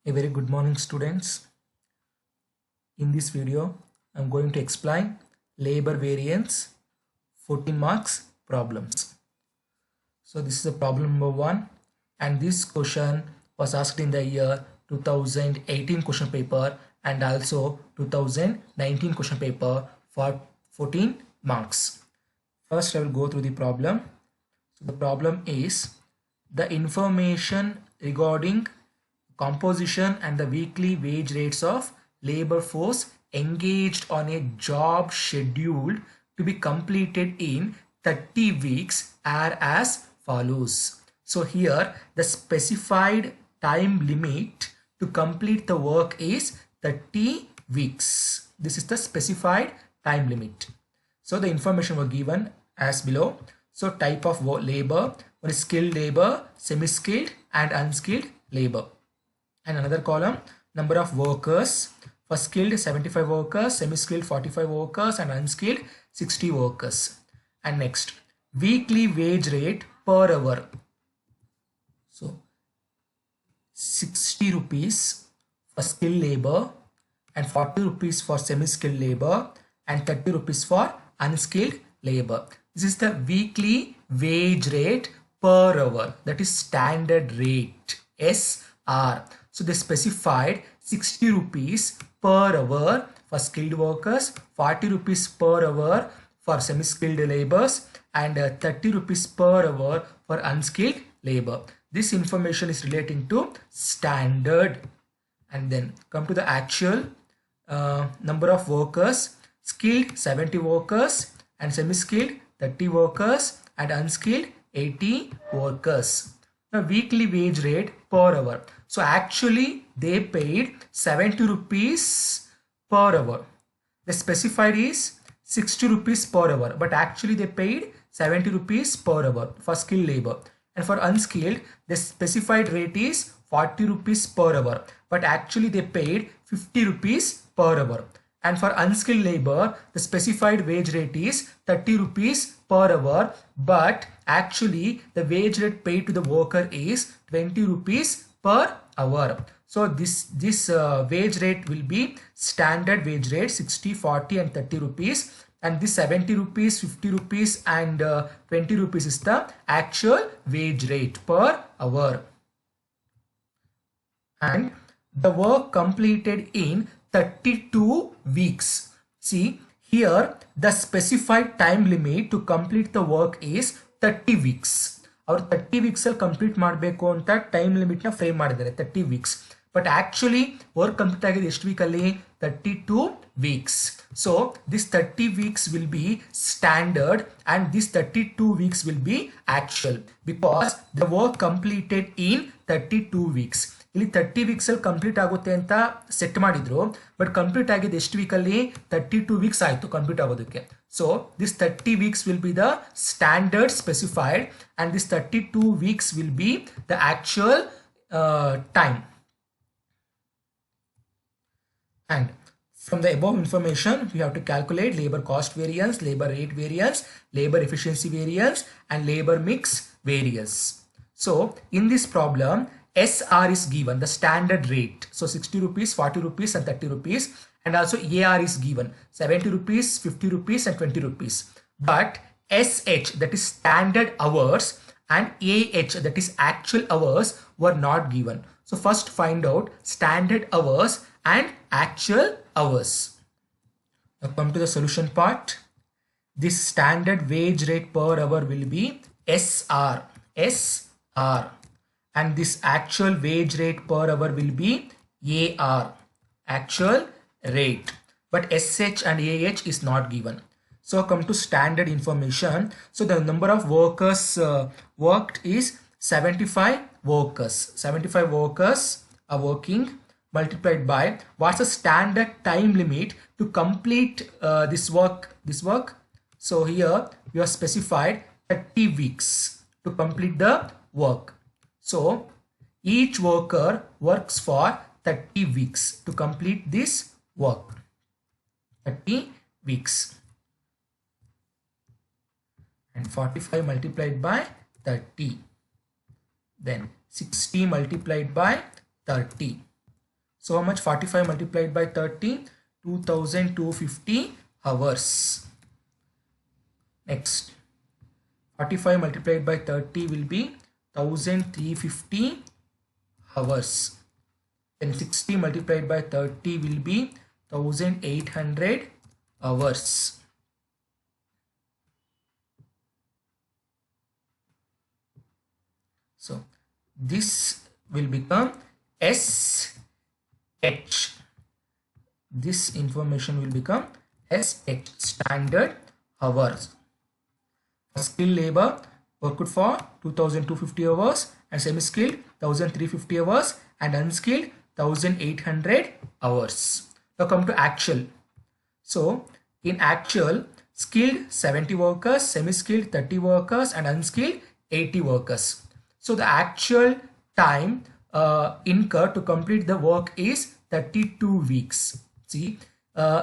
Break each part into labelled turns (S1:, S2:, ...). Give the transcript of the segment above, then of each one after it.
S1: A very good morning, students. In this video, I'm going to explain labor variance 14 marks problems. So this is a problem number 1, and this question was asked in the year 2018 question paper and also 2019 question paper for 14 marks. First, I will go through the problem. So the problem is the information regarding composition and the weekly wage rates of labor force engaged on a job scheduled to be completed in 30 weeks are as follows. So here the specified time limit to complete the work is 30 weeks. This is the specified time limit. So the information were given as below. So type of labor, one is skilled labor, semi-skilled and unskilled labor. And another column, number of workers. For skilled 75 workers, semi-skilled 45 workers and unskilled 60 workers. And next, weekly wage rate per hour. So 60 rupees for skilled labor and 40 rupees for semi-skilled labor and 30 rupees for unskilled labor. This is the weekly wage rate per hour, that is standard rate, SR. So they specified 60 rupees per hour for skilled workers, 40 rupees per hour for semi-skilled laborers and 30 rupees per hour for unskilled labor. This information is relating to standard. And then come to the actual number of workers. Skilled 70 workers and semi-skilled 30 workers and unskilled 80 workers. The weekly wage rate per hour. So actually they paid 70 rupees per hour. The specified is 60 rupees per hour, but actually they paid 70 rupees per hour for skilled labor. And for unskilled, the specified rate is 40 rupees per hour, but actually they paid 50 rupees per hour. And for unskilled labor, the specified wage rate is 30 rupees per hour, but actually the wage rate paid to the worker is 20 rupees per hour. So this wage rate will be standard wage rate 60, 40 and 30 rupees. And this 70 rupees, 50 rupees and 20 rupees is the actual wage rate per hour. And the work completed in 32 weeks. See here the specified time limit to complete the work is 30 weeks. Our 30 weeks complete ಮಾಡಬೇಕು ಅಂತ time limit ನ frame ಮಾಡಿದ್ದಾರೆ 30 weeks. But actually work complete ಆಗಿದೆ ಎಷ್ಟು week ಅಲ್ಲಿ 32 weeks. So this 30 weeks will be standard and this 32 weeks will be actual because the work completed in 32 weeks. ಇಲ್ಲಿ 30 weeks ಅಲ್ಲಿ complete ಆಗುತ್ತೆ ಅಂತ ಸೆಟ್ ಮಾಡಿದ್ರು, ಬಟ್ ಕಂಪ್ಲೀಟ್ ಆಗಿದೆ ಎಷ್ಟು ವೀಕ್ ಅಲ್ಲಿ 32 weeks ಆಯ್ತು ಕಂಪ್ಲೀಟ್ ಆಗೋದಕ್ಕೆ. So this 30 weeks will be the standard specified and this 32 weeks will be the actual time. And from the above information, we have to calculate labor cost variance, labor rate variance, labor efficiency variance and labor mix variance. So in this problem, SR is given, the standard rate. So 60 rupees, 40 rupees and 30 rupees. And also AR is given, 70 rupees, 50 rupees and 20 rupees. But SH, that is standard hours, and AH, that is actual hours, were not given. So first find out standard hours and actual hours. Now come to the solution part. This standard wage rate per hour will be SR. SR. And this actual wage rate per hour will be AR. Actual rate. But SH and AH is not given. So come to standard information. So the number of workers worked is 75 workers. 75 workers are working multiplied by what's the standard time limit to complete this work. So here we have specified 30 weeks to complete the work. So each worker works for 30 weeks to complete this work. 30 weeks. And 45 multiplied by 30. Then 60 multiplied by 30. So how much? 45 multiplied by 30, 2250 hours. Next, 45 multiplied by 30 will be 1350 hours. Then 60 multiplied by 30 will be 1800 hours. So this will become SH. This information will become SH, standard hours. For skilled labor, worked for 2250 hours, and semi-skilled 1350 hours, and unskilled 1800 hours. Now come to actual. So in actual, skilled 70 workers, semi-skilled 30 workers, and unskilled 80 workers. So the actual time incurred to complete the work is 32 weeks. See,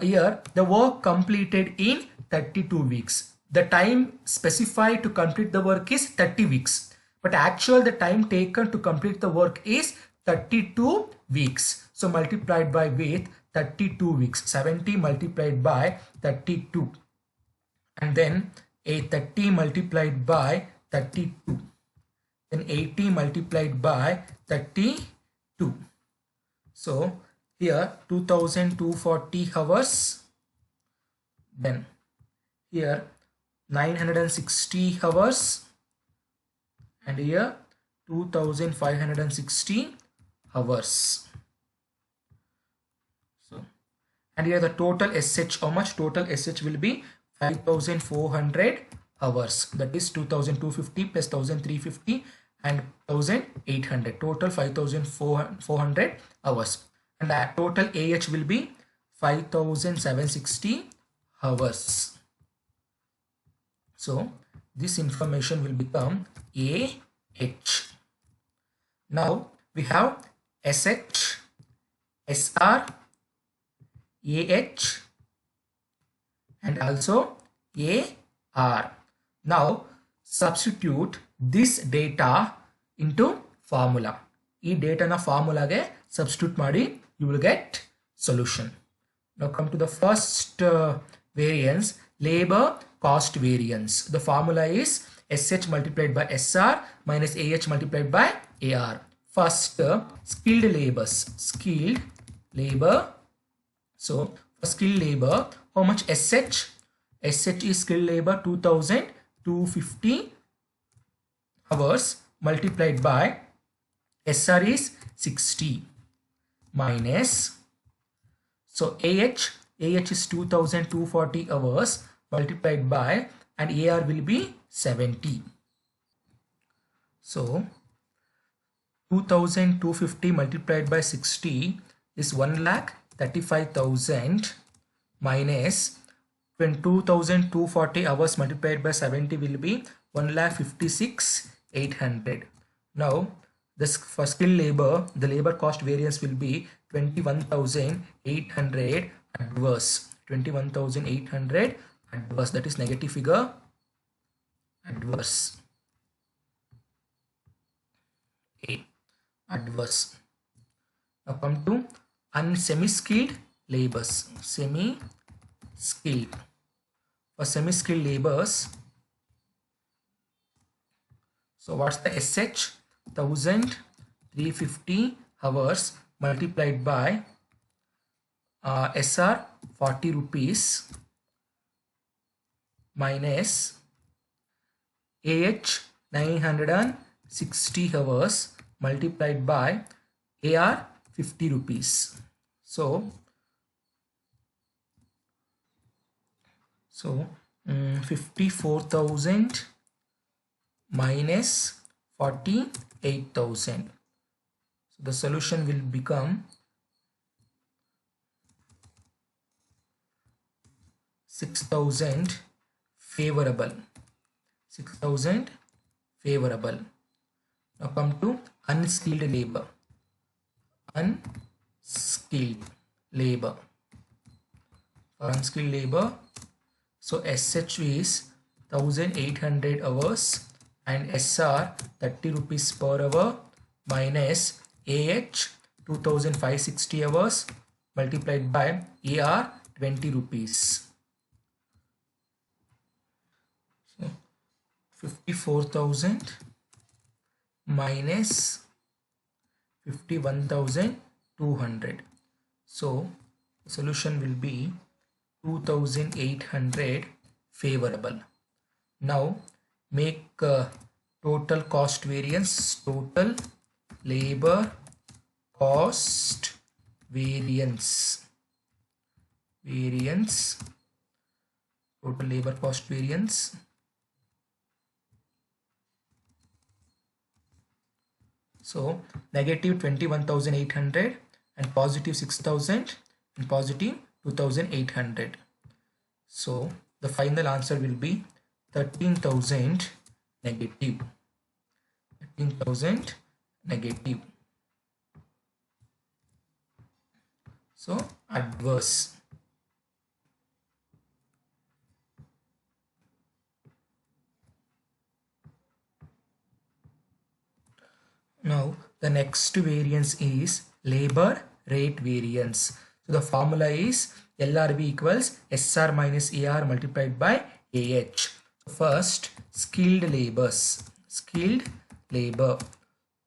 S1: here the work completed in 32 weeks. The time specified to complete the work is 30 weeks. But actual the time taken to complete the work is 32 weeks. So multiplied by with 32 weeks. 70 multiplied by 32. And then a 30 multiplied by 32. Then 80 multiplied by 32. So here 2240 hours. Then here 960 hours. And here 2560 hours. So, and here the total SH, how much? Total SH will be 5400 hours. That is 2250 plus 1350 and 1800. Total 5400 hours. And the total AH will be 5760 hours. So this information will become AH. Now we have SH, SR, AH and also AR. Now substitute this data into formula. This data na formula ge substitute madi, you will get solution. Now come to the first variance, labor cost variance. The formula is SH multiplied by SR minus AH multiplied by AR. First, skilled labors. Skilled labor. So for skilled labor, how much SH? SH is skilled labor 2250 hours multiplied by SR is 60 minus, so AH is 2240 hours multiplied by, and AR will be 70. So 2250 multiplied by 60 is 1,35,000 minus 2240 hours multiplied by 70 will be 1,56,800. Now this for skilled labor, the labor cost variance will be 21,800 adverse. 21,800 adverse, that is negative figure, adverse. A, adverse. Now come to semi-skilled labors. Semi-skilled. For semi-skilled labors, so what's the SH? 1350 hours multiplied by SR 40 rupees minus AH 960 hours multiplied by AR 50 rupees. So 54,000 minus 48,000. So the solution will become 6,000 favorable. 6,000 favorable. Now come to unskilled labor. Unskilled labor. For unskilled labor, so SH is 1,800 hours and SR 30 rupees per hour minus AH 2560 hours multiplied by AR 20 rupees. So 54,000 minus 51,200. So the solution will be 2,800 favorable. Now make total cost variance, total labor cost variance, total labor cost variance. So negative 21,800 and positive 6,000 and positive 2,800. So the final answer will be 13,000 negative. 13,000 negative. So adverse. Now the next variance is labor rate variance. So the formula is LRV equals SR minus AR multiplied by AH. First, skilled labor.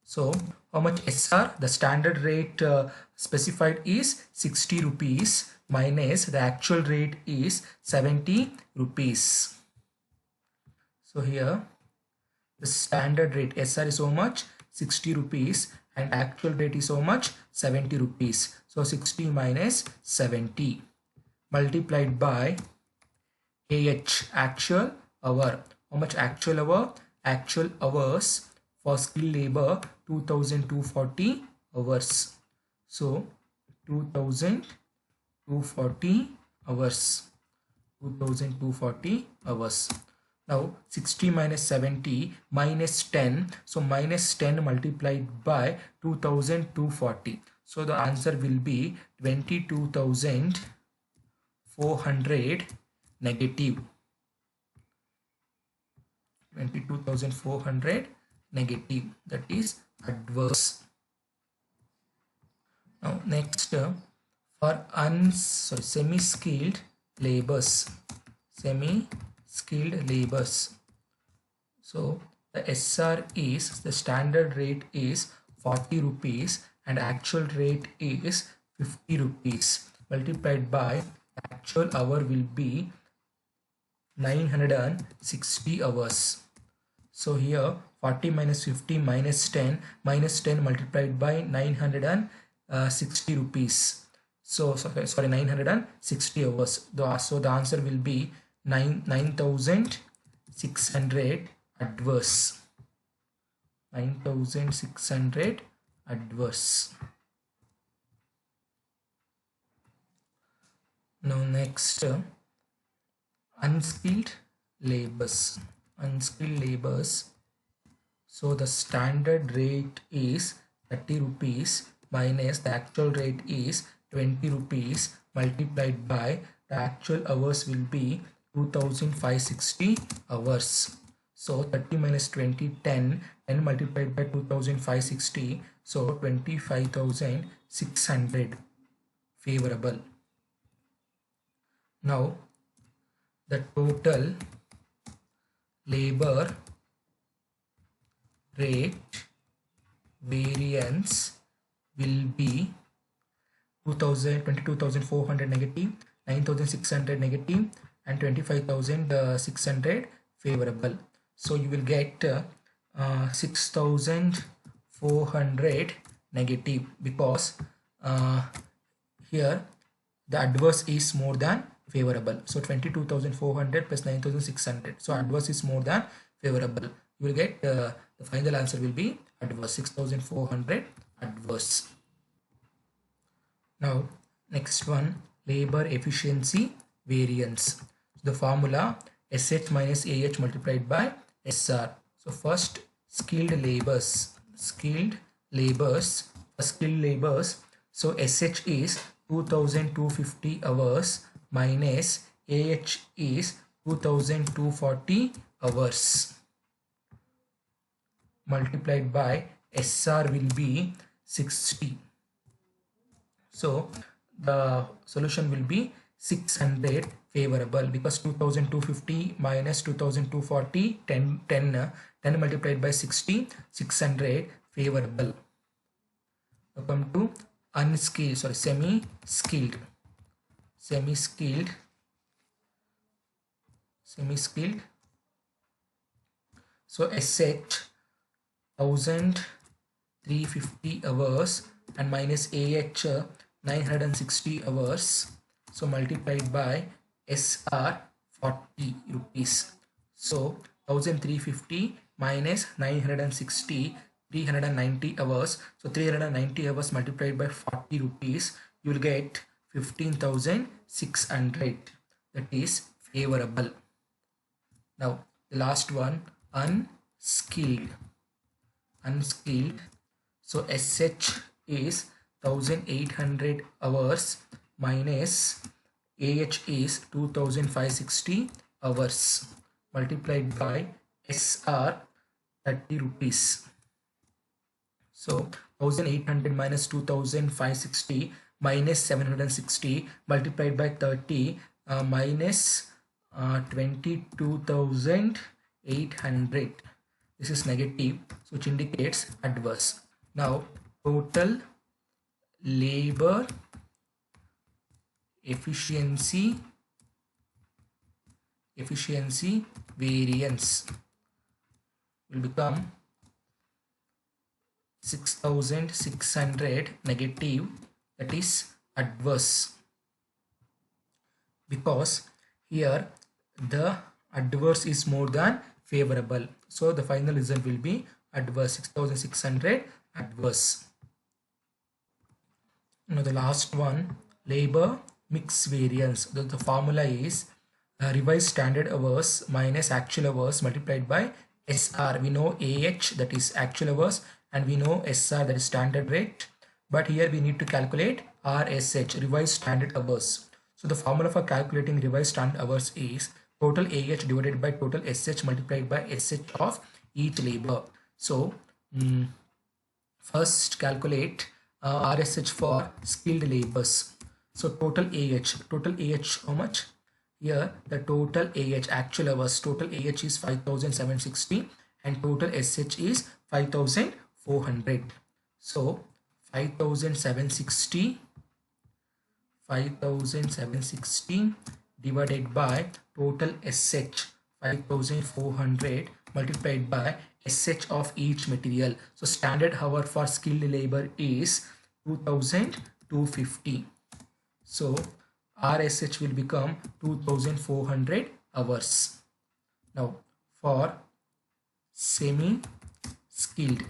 S1: So how much SR? The standard rate specified is 60 rupees minus the actual rate is 70 rupees. So here the standard rate SR is so much 60 rupees and actual rate is so much 70 rupees. So 60 minus 70 multiplied by AH actual hour. How much actual hour? Actual hours for skilled labor 2,240 hours. So 2,240 hours. 2,240 hours. Now 60 minus 70 minus 10. So minus 10 multiplied by 2,240. So the answer will be 22,400 negative. 22,400 negative. That is adverse. Now next for semi-skilled labors. Semi-skilled labors. So the SR is, the standard rate is 40 rupees and actual rate is 50 rupees multiplied by actual hour will be 960 hours. So here 40 minus 50 minus 10 multiplied by 960 rupees. So sorry 960 hours. So the answer will be 9,600 adverse. 9,600 adverse. Now next unskilled labors. So the standard rate is 30 rupees minus the actual rate is 20 rupees multiplied by the actual hours will be 2,560 hours. So 30 minus 20, 10 multiplied by 2,560. So 25,600 favorable. Now the total labor rate variance will be 22,400 negative, 9,600 negative and 25,600 favorable. So you will get 6,400 negative because here the adverse is more than favorable. So 22,400 plus 9,600. So adverse is more than favorable. You will get the final answer will be adverse, 6,400 adverse. Now next one, labor efficiency variance. The formula SH minus AH multiplied by SR. So first skilled labors. So SH is 2,250 hours minus AH is 2,240 hours multiplied by SR will be 60. So the solution will be 600 favorable, because 2250 minus 2240, 10 multiplied by 60, 600 favorable. Now come to unskilled, sorry, semi-skilled. So SH 1350 hours and minus AH 960 hours. So multiplied by SR 40 rupees. So 1350 minus 960, 390 hours. So 390 hours multiplied by 40 rupees, you will get 15,600. That is favorable. Now the last one, unskilled. So SH is 1800 hours minus AH is 2560 hours multiplied by SR 30 rupees. So 1800 minus 2560 minus 760 multiplied by 30 minus 22,800. This is negative, so which indicates adverse. Now total labor efficiency variance will become 6,600 negative, that is adverse, because here the adverse is more than favorable. So the final result will be adverse, 6,600 adverse. Now the last one, labor mix variance. The formula is revised standard hours minus actual hours multiplied by SR. We know AH, that is actual hours, and we know SR, that is standard rate. But here we need to calculate RSH, revised standard hours. So the formula for calculating revised standard hours is total AH divided by total SH multiplied by SH of each labor. So first calculate RSH for skilled labors. So total AH how much? Here the total AH actual hours, total AH is 5,760 and total SH is 5,400. So 5,760 divided by total SH 5,400 multiplied by SH of each material. So standard hour for skilled labor is 2,250. So RSH will become 2,400 hours. Now for semi-skilled,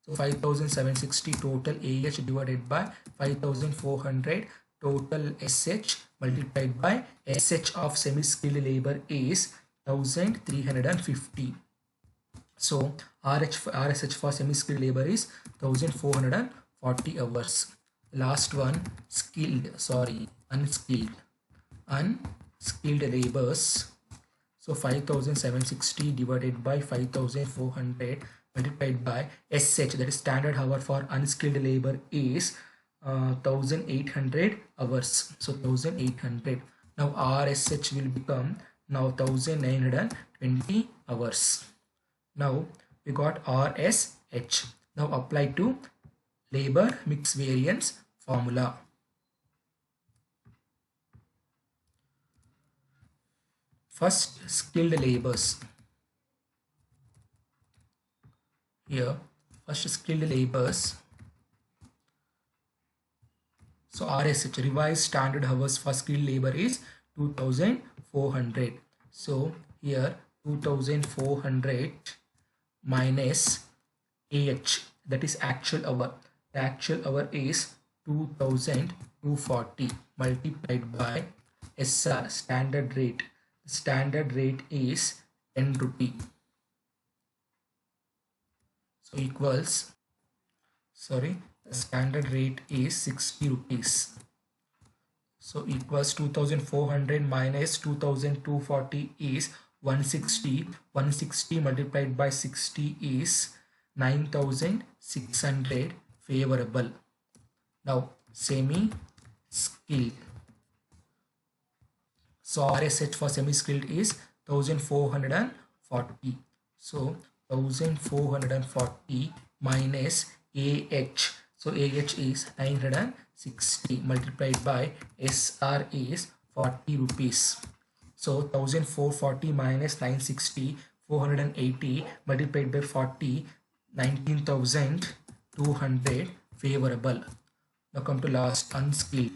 S1: so 5,760 total AH divided by 5,400 total SH multiplied by SH of semi-skilled labor is 1,350. So RSH for semi-skilled labor is 1,440 hours. Last one, unskilled labors. So 5,760 divided by 5,400 multiplied by SH, that is standard hour for unskilled labor, is 1,800 hours. So 1,800. Now RSH will become now 1,920 hours. Now we got RSH. Now apply to labor mix variance formula. First, skilled labors. Here first skilled labors. So RSH, revised standard hours for skilled labor, is 2,400. So here 2,400 minus AH, that is actual hour. The actual hour is 2,240 multiplied by SR, standard rate. The standard rate is 10 rupee. So equals, the standard rate is 60 rupees. So equals 2,400 minus 2,240 is 160. 160 multiplied by 60 is 9,600 favorable. Now semi-skilled. So RSH for semi-skilled is 1440. So 1440 minus AH. So AH is 960 multiplied by SR is 40 rupees. So 1440 minus 960, 480 multiplied by 40, 19,200 favorable. Now come to last, unskilled.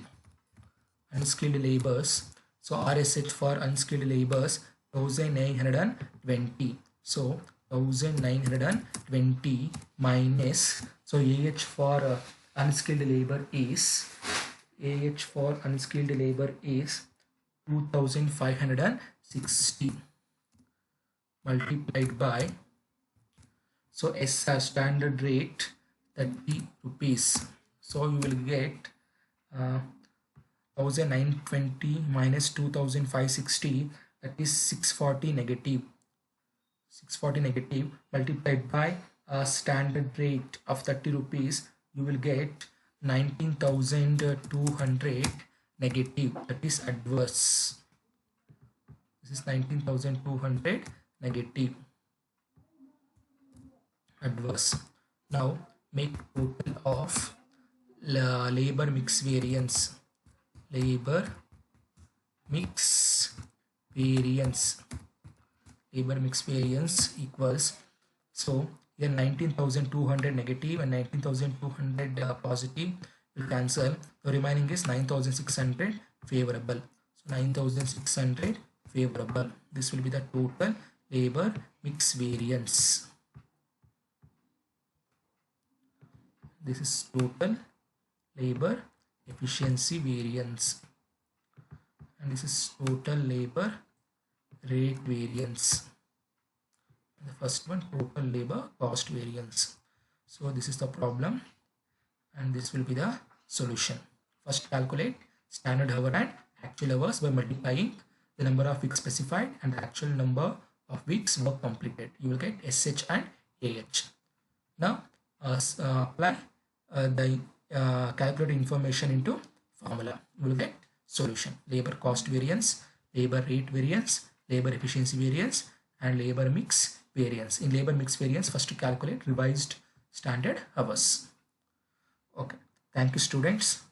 S1: Unskilled laborers. So RSH for unskilled laborers 1920. So 1920 minus, so AH for unskilled labor is 2560 multiplied by, so SR standard rate 30 rupees. So you will get 1920 minus 2560, that is 640 negative. 640 negative multiplied by a standard rate of 30 rupees, you will get 19,200 negative, that is adverse. This is 19,200 negative, adverse. Now make total of labor mix variance. Labor mix variance. Labor mix variance equals, so here 19,200 negative and 19,200 positive will cancel. The remaining is 9,600 favorable. So 9,600 favorable. This will be the total labor mix variance. This is total labor efficiency variance, and this is total labor rate variance. The first one, total labor cost variance. So this is the problem, and this will be the solution. First, calculate standard hour and actual hours by multiplying the number of weeks specified and the actual number of weeks work completed. You will get SH and AH. Now apply the calculated information into formula. You will get solution: labor cost variance, labor rate variance, labor efficiency variance, and labor mix variance. In labor mix variance, first to calculate revised standard hours. Okay, thank you students.